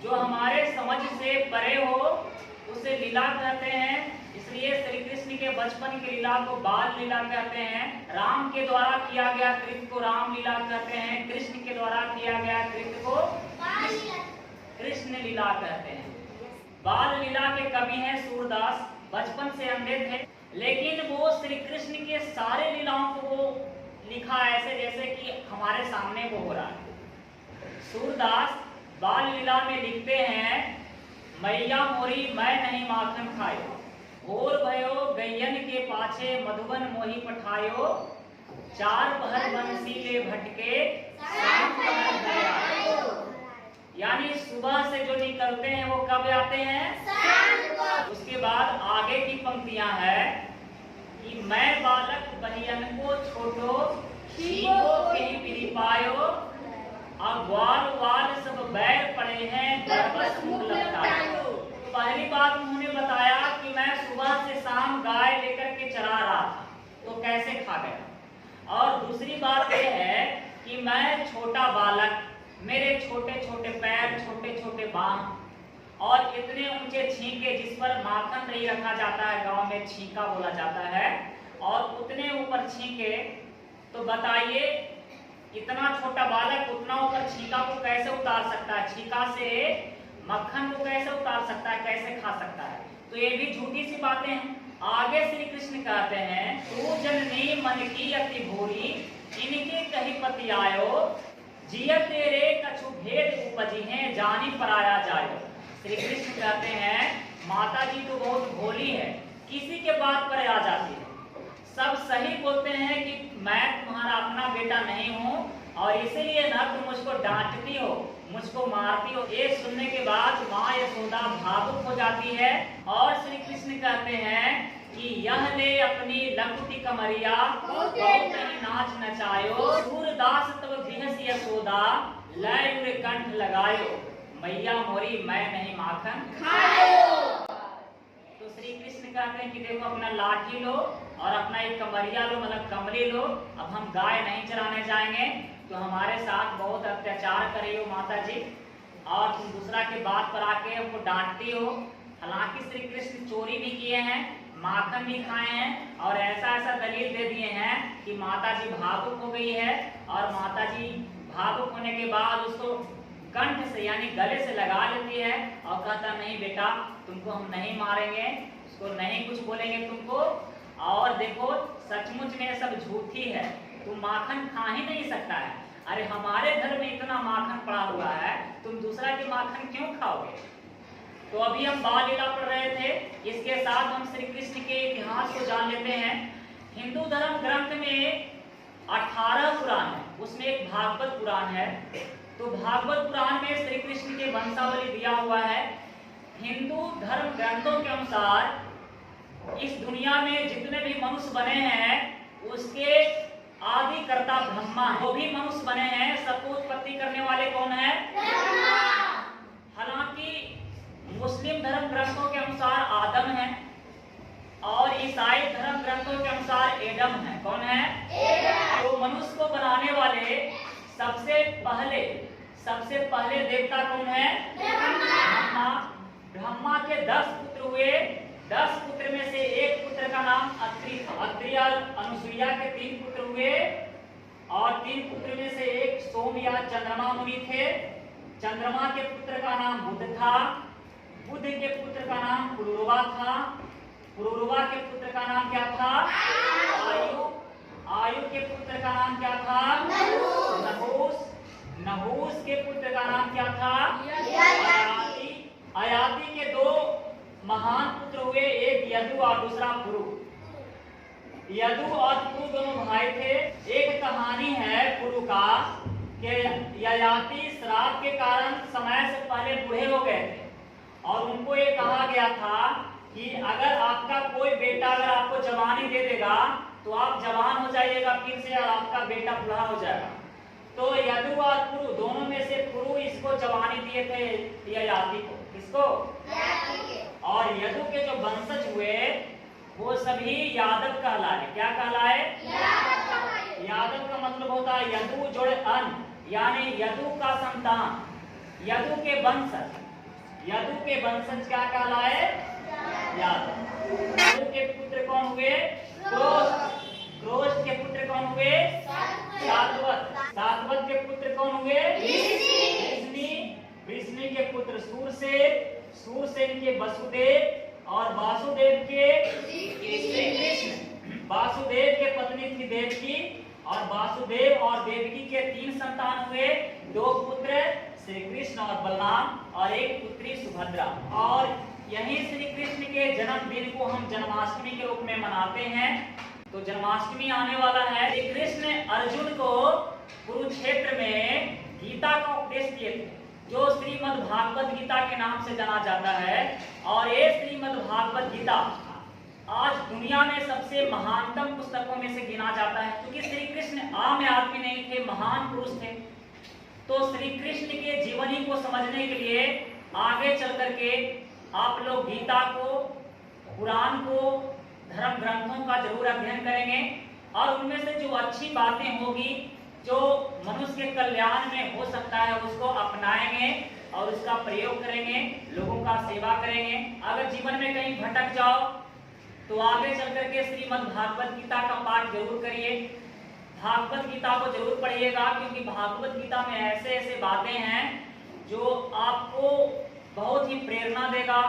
जो हमारे समझ से परे हो उसे लीला कहते हैं। इसलिए श्री कृष्ण के बचपन की लीला को बाल लीला कहते हैं। राम के द्वारा किया गया कृत्य को राम लीला कहते हैं। कृष्ण के द्वारा किया गया कृत्य को कृष्ण लीला कहते हैं। बाल लीला के कवि हैं सूरदास। बचपन से अंधे थे, लेकिन वो श्री कृष्ण के सारे लीलाओं को वो लिखा ऐसे जैसे कि हमारे सामने वो हो रहा है। सूरदास बाल लीला में लिखते हैं, मैया मोरी मैं नहीं माखन खायो, भोर भयो गैयन के पाछे मधुबन मोही पठायो, चार पहर बंसी ले भटके शाम पहर घर आयो। यानी सुबह से जो निकलते हैं वो कब आते हैं? शाम को। उसके बाद आगे की पंक्तियां है कि मैं बालक बनियन को छोटो, शीको कहीं पिरी पायो, अब ग्वाल वाल सब बैर पड़े हैं बरबस मुंह लपटायो। पहली बात उन्होंने बताया कि मैं सुबह से शाम गाय लेकर के चरा रहा था तो कैसे खा गया। और दूसरी बात यह है कि मैं छोटा बालक, मेरे छोटे छोटे पैर, छोटे छोटे बांह और इतने ऊंचे छींके जिस पर माखन नहीं रखा जाता है, गांव में छींका बोला जाता है, और उतने ऊपर छींके। तो बताइए इतना छोटा बालक उतना ऊपर छींका को कैसे उतार सकता है? छींका से मक्खन को कैसे उतार सकता है, कैसे खा सकता है? तो ये भी झूठी सी बातें हैं। आगे श्री कृष्ण कहते हैं, तू जननी मन की अति भूरी, इनके कही पति आयो, जिया तेरे कछु भेद उपजी हैं, जानी पराया जायो। श्री कृष्ण कहते हैं माता जी तो बहुत भोली है, किसी के बात पर आ जाती है। सब सही बोलते हैं कि मैं तुम्हारा अपना बेटा नहीं हूँ और इसीलिए ना तुम मुझको डांटती हो, मुझको मारती हो। ये सुनने के बाद माँ यशोदा भावुक हो जाती है और श्री कृष्ण कहते हैं कि यह ले अपनी लकुटी कमरिया बहुत नहीं नाच नचायो, सूरदास तब बिहस यशोदा लय उरे कंठ लगायो, मैया मोरी मैं नहीं माखन खायो। तो श्री कृष्ण कहते हैं कि देखो अपना लाठी लो और अपना एक कमरिया लो, मतलब कमली लो। अब हम गाय नहीं चराने जाएंगे तो हमारे साथ बहुत अत्याचार कर रही हो माता जी, और तुम दूसरा के बात पर आके हमको डांटती हो। हालांकि श्री कृष्ण चोरी भी किए हैं, माखन भी खाए हैं और ऐसा ऐसा दलील दे दिए हैं कि माता जी भावुक हो गई है। और माता जी भावुक होने के बाद उसको कंठ से यानी गले से लगा लेती है और कहता नहीं बेटा तुमको हम नहीं मारेंगे, उसको नहीं कुछ बोलेंगे तुमको। और देखो सचमुच में सब झूठी है, तुम माखन खा ही नहीं सकता है। अरे हमारे घर में इतना माखन पड़ा हुआ है, तुम दूसरा की माखन क्यों खाओगे? तो अभी हम बाल लीला पढ़ रहे थे, इसके साथ हम श्री कृष्ण के इतिहास को जान लेते हैं। हिंदू धर्म ग्रंथ में 18 पुराण है, उसमें एक भागवत पुराण है। तो भागवत पुराण में श्री कृष्ण के वंशावली दिया हुआ है। हिंदू धर्म ग्रंथों के अनुसार इस दुनिया में जितने भी मनुष्य बने हैं उसके आदि कर्ता ब्रह्मा है। वो भी मनुष्य बने हैं, सबको उत्पत्ति करने वाले कौन है? हालांकि मुस्लिम धर्म ग्रंथों के अनुसार आदम है और ईसाई धर्म ग्रंथों के अनुसार एडम है। कौन है? एडम। तो मनुष्य को बनाने वाले सबसे पहले देवता कौन है? ब्रह्मा। ब्रह्मा के 10 पुत्र हुए। 10 पुत्र में से एक पुत्र का नाम अत्रि था। अत्रि और अनुसुईया के 3 पुत्र हुए और 3 पुत्र में से एक सोम या चंद्रमा मुनि थे। चंद्रमा के पुत्र का नाम बुध था। बुध के पुत्र का नाम पुरुरवा था। पुरुरवा के पुत्र का नाम क्या था? आयु। आयु के पुत्र का नाम क्या था? नहुस। नहुस के पुत्र का नाम क्या था? अयाति। अयाति के 2 महान पुत्र हुए, एक यदु और दूसरा पुरु। यदु और पुरु दोनों भाई थे। एक कहानी है पुरु का कि ययाति श्राप के कारण समय से पहले बूढ़े हो गए थे और उनको ये कहा गया था कि अगर आपका कोई बेटा अगर आपको जवानी दे देगा तो आप जवान हो जाइएगा फिर से और आपका बेटा बूढ़ा हो जाएगा। तो यदु और पुरु दोनों में से पुरु इसको जवानी दिए थे ययाति को। किसको? और यदु के जो वंशज हुए वो सभी यादव कहलाए। क्या कहलाए? यादव का मतलब होता है यदु जोड़ अन, यानी यदु का संतान, यदु के वंशज। यदु के वंशज क्या कहलाए? यादव। यदु के पुत्र कौन हुए? क्रोध। क्रोध के पुत्र कौन हुए? सातवत। सातवत के पुत्र कौन हुए? वृष्णि। वृष्णि के पुत्र सूरसेन। सूरसेन के वसुदेव और वासुदेव के श्री कृष्ण। वासुदेव के पत्नी थी देवकी और वासुदेव और देवकी के 3 संतान हुए, 2 पुत्र श्री कृष्ण और बलराम और 1 पुत्री सुभद्रा। और यही श्री कृष्ण के जन्मदिन को हम जन्माष्टमी के रूप में मनाते हैं। तो जन्माष्टमी आने वाला है। श्री कृष्ण अर्जुन को कुरुक्षेत्र में गीता का उपदेश दिए थे, जो श्रीमद् भागवत गीता के नाम से जाना जाता है। और ये श्रीमद् भागवत गीता आज दुनिया में सबसे महानतम पुस्तकों में से गिना जाता है, क्योंकि श्री कृष्ण आम आदमी नहीं थे, महान पुरुष थे। तो श्री कृष्ण के जीवनी को समझने के लिए आगे चल करके आप लोग गीता को, पुराण को, धर्म ग्रंथों का जरूर अध्ययन करेंगे और उनमें से जो अच्छी बातें होगी, जो मनुष्य के कल्याण में हो सकता है, उसको अपनाएंगे और उसका प्रयोग करेंगे, लोगों का सेवा करेंगे। अगर जीवन में कहीं भटक जाओ तो आगे चल करके श्रीमद् भागवत गीता का पाठ जरूर करिए, भागवत गीता को जरूर पढ़िएगा, क्योंकि भागवत गीता में ऐसे ऐसे बातें हैं जो आपको बहुत ही प्रेरणा देगा।